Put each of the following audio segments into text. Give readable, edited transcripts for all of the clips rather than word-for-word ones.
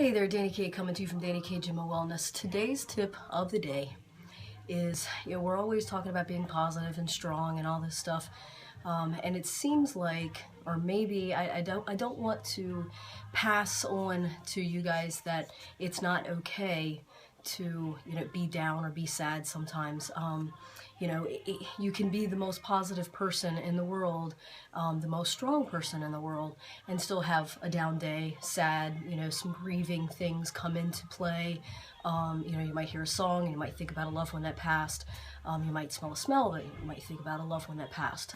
Hey there, Dani K coming to you from Dani K Gym and Wellness. Today's tip of the day is, we're always talking about being positive and strong and all this stuff, and it seems like, or maybe I don't want to pass on to you guys that it's not okay to be down or be sad sometimes. You can be the most positive person in the world, the most strong person in the world, and still have a down day, sad, some grieving things come into play. You might hear a song and you might think about a loved one that passed. You might smell a smell that you might think about a loved one that passed.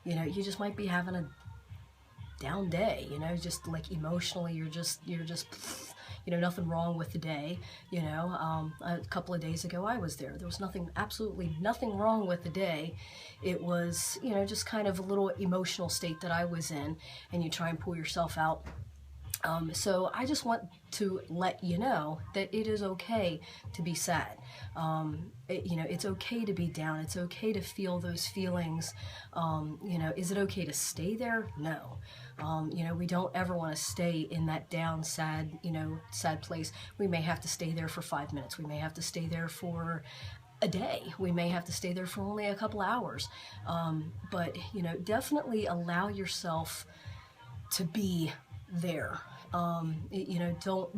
You just might be having a down day, just like emotionally you're just nothing wrong with the day. A couple of days ago I was there was absolutely nothing wrong with the day. It was just kind of a little emotional state that I was in, and you try and pull yourself out. So I just want to let you know that it is okay to be sad. It's okay to be down. It's okay to feel those feelings. Is it okay to stay there? No. We don't ever want to stay in that down, sad, sad place. We may have to stay there for 5 minutes. We may have to stay there for a day. We may have to stay there for only a couple hours. But definitely allow yourself to be there.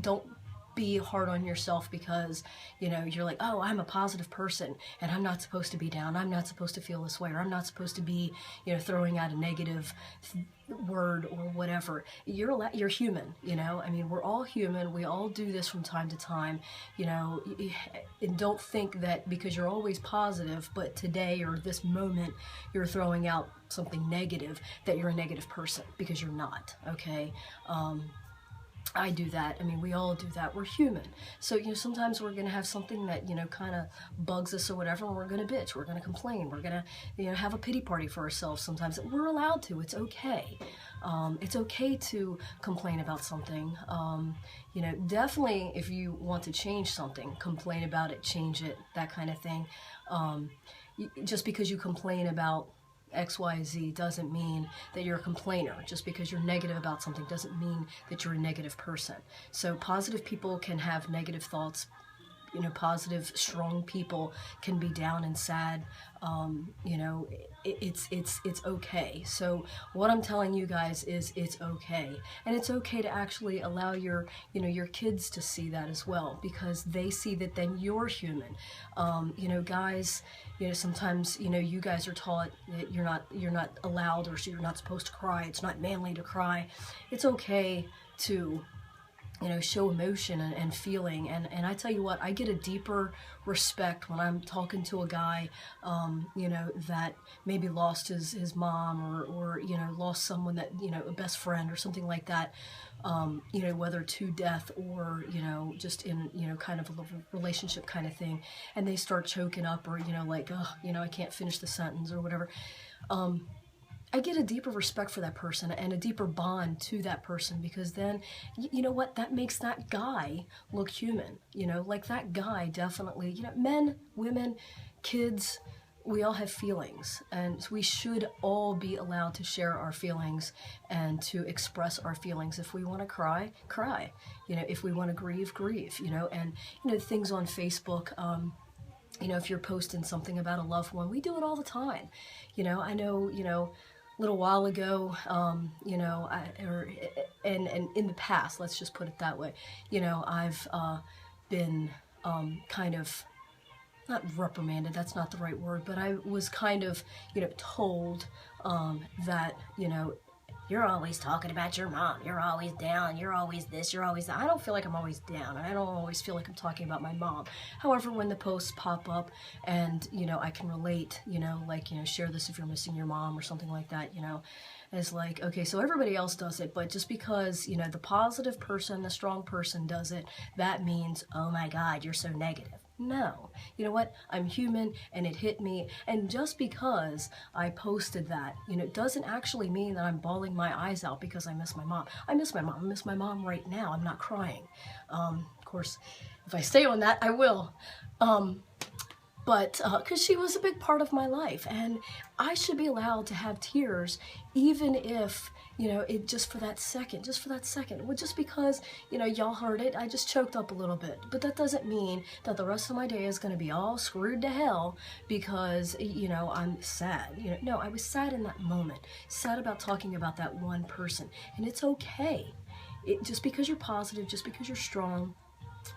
Don't be hard on yourself because you're like, oh, I'm a positive person and I'm not supposed to be down. I'm not supposed to feel this way, or I'm not supposed to be throwing out a negative word or whatever. You're human. We're all human. We all do this from time to time. And don't think that because you're always positive, but today or this moment you're throwing out something negative, that you're a negative person, because you're not. Okay. I do that. We all do that. We're human. So, sometimes we're going to have something that, kind of bugs us or whatever, and we're going to bitch. We're going to complain. We're going to, have a pity party for ourselves sometimes. We're allowed to. It's okay. It's okay to complain about something. Definitely if you want to change something, complain about it, change it, that kind of thing. Just because you complain about XYZ doesn't mean that you're a complainer. Just because you're negative about something doesn't mean that you're a negative person. So positive people can have negative thoughts. Positive, strong people can be down and sad. It's okay. So what I'm telling you guys is it's okay, and it's okay to actually allow your kids to see that as well, because they see that then you're human. Guys, sometimes you guys are taught that you're not allowed, or so you're not supposed to cry. It's not manly to cry. It's okay to show emotion and feeling. And I tell you what, I get a deeper respect when I'm talking to a guy, that maybe lost his mom, or lost someone that, a best friend or something like that, whether to death or, just in, kind of a relationship kind of thing. And they start choking up, or, like, oh, I can't finish the sentence or whatever. I get a deeper respect for that person and a deeper bond to that person, because then, what, that makes that guy look human. Like that guy definitely, men, women, kids, we all have feelings, and we should all be allowed to share our feelings and to express our feelings. If we want to cry, cry. If we want to grieve, grieve. And things on Facebook. If you're posting something about a loved one, we do it all the time. I know, a little while ago, and in the past, let's just put it that way, I've been kind of, not reprimanded, that's not the right word, but I was kind of, told that, you're always talking about your mom, you're always down, you're always this, you're always that. I don't feel like I'm always down, and I don't always feel like I'm talking about my mom. However, when the posts pop up and, I can relate, like, share this if you're missing your mom or something like that, it's like, okay, so everybody else does it, but just because, the positive person, the strong person does it, that means, oh my God, you're so negative. No. You know what? I'm human, and it hit me. And just because I posted that, doesn't actually mean that I'm bawling my eyes out because I miss my mom. I miss my mom. I miss my mom right now. I'm not crying. Of course, if I stay on that, I will. but because she was a big part of my life, and I should be allowed to have tears, even if, you know, it just for that second, well, just because, you know, y'all heard it, I just choked up a little bit. But that doesn't mean that the rest of my day is going to be all screwed to hell because, you know, I'm sad. You know, no, I was sad in that moment, sad about talking about that one person, and it's okay. Just because you're positive, just because you're strong,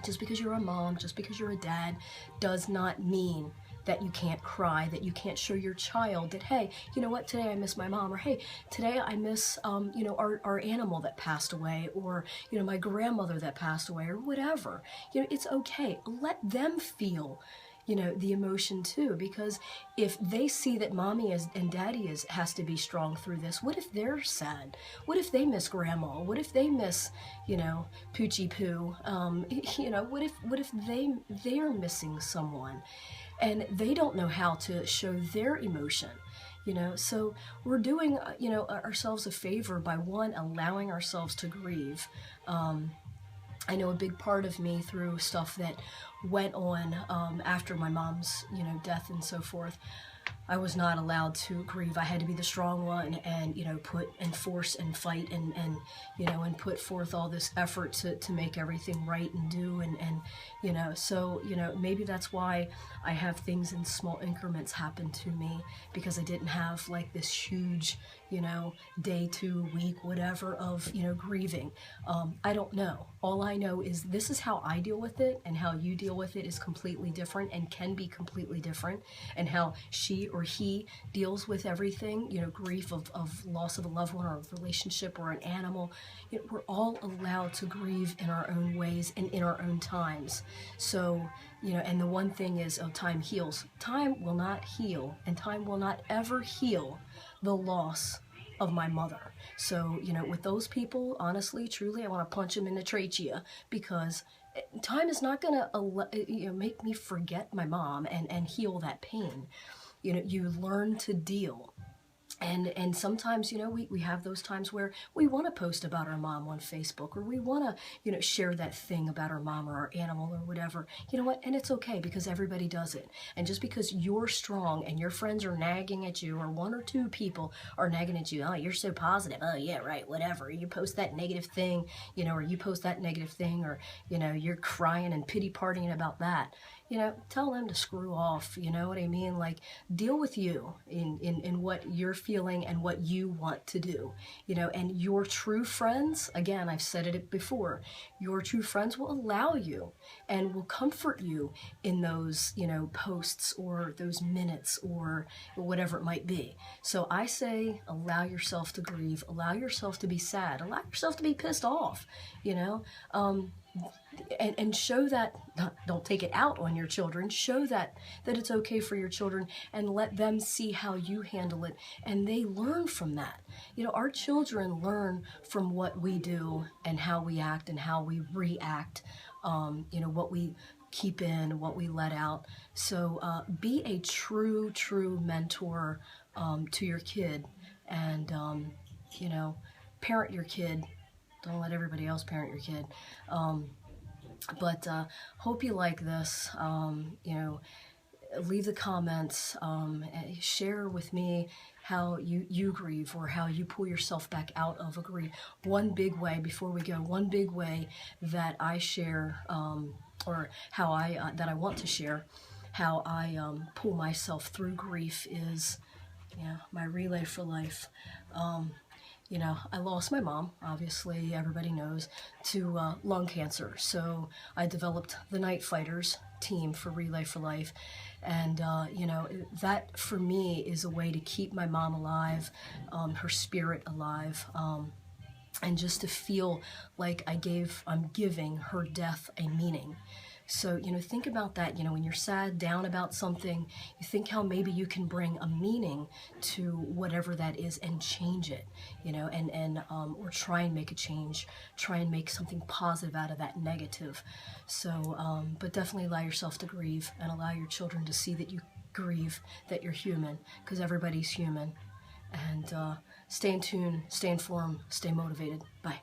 just because you're a mom, just because you're a dad, does not mean that you can't cry, that you can't show your child that, hey, you know what, today I miss my mom, or hey, today I miss, you know, our animal that passed away, or, you know, my grandmother that passed away, or whatever. You know, it's okay. Let them feel, you know, the emotion too, because if they see that mommy and daddy has to be strong through this, what if they're sad? What if they miss grandma? What if they miss, you know, Poochie Poo? You know, what if they are missing someone and they don't know how to show their emotion? You know, so we're doing, you know, ourselves a favor by, one, allowing ourselves to grieve. I know a big part of me through stuff that went on after my mom's, you know, death and so forth. I was not allowed to grieve. I had to be the strong one and, you know, put and force and fight and you know, and put forth all this effort to make everything right and do and you know, so, you know, maybe that's why I have things in small increments happen to me, because I didn't have like this huge, you know, day, 2 week, whatever of, you know, grieving. I don't know. All I know is this is how I deal with it, and how you deal with it is completely different and can be completely different, and how she or he deals with everything, you know, grief of loss of a loved one or a relationship or an animal. You know, we're all allowed to grieve in our own ways and in our own times. So, you know, and the one thing is, oh, time heals. Time will not heal, and time will not ever heal the loss of my mother. So, you know, with those people, honestly, truly, I want to punch them in the trachea, because time is not going to, you know, make me forget my mom and heal that pain. You know, you learn to deal. And sometimes, you know, we have those times where we want to post about our mom on Facebook, or we want to, you know, share that thing about our mom or our animal or whatever. You know what? And it's okay, because everybody does it. And just because you're strong and your friends are nagging at you, or 1 or 2 people are nagging at you, oh, you're so positive. Oh, yeah, right, whatever. You post that negative thing, you know, or you post that negative thing, or, you know, you're crying and pity partying about that. You know, tell them to screw off, you know what I mean? Like, deal with you in what you're feeling and what you want to do, you know, and your true friends, again, I've said it before, your true friends will allow you and will comfort you in those, you know, posts or those minutes or whatever it might be. So I say, allow yourself to grieve, allow yourself to be sad, allow yourself to be pissed off, you know, and show that, don't take it out on your children, show that it's okay for your children, and let them see how you handle it, and they learn from that. You know, our children learn from what we do and how we act and how we react, you know, what we keep in, what we let out. So be a true mentor to your kid, and you know, parent your kid. Don't let everybody else parent your kid. But hope you like this. You know, leave the comments, share with me how you grieve, or how you pull yourself back out of a grief. One big way, before we go, one big way that I share, or how that I want to share, how I pull myself through grief is, yeah, my relay for life. You know, I lost my mom, obviously everybody knows, to lung cancer. So I developed the Night Fighters team for Relay for Life. And, you know, that for me is a way to keep my mom alive, her spirit alive, and just to feel like I'm giving her death a meaning. So, you know, think about that. You know, when you're sad, down about something, you think how maybe you can bring a meaning to whatever that is and change it, you know, or try and make a change, try and make something positive out of that negative. So, but definitely allow yourself to grieve, and allow your children to see that you grieve, that you're human, because everybody's human. And stay in tune, stay informed, stay motivated. Bye.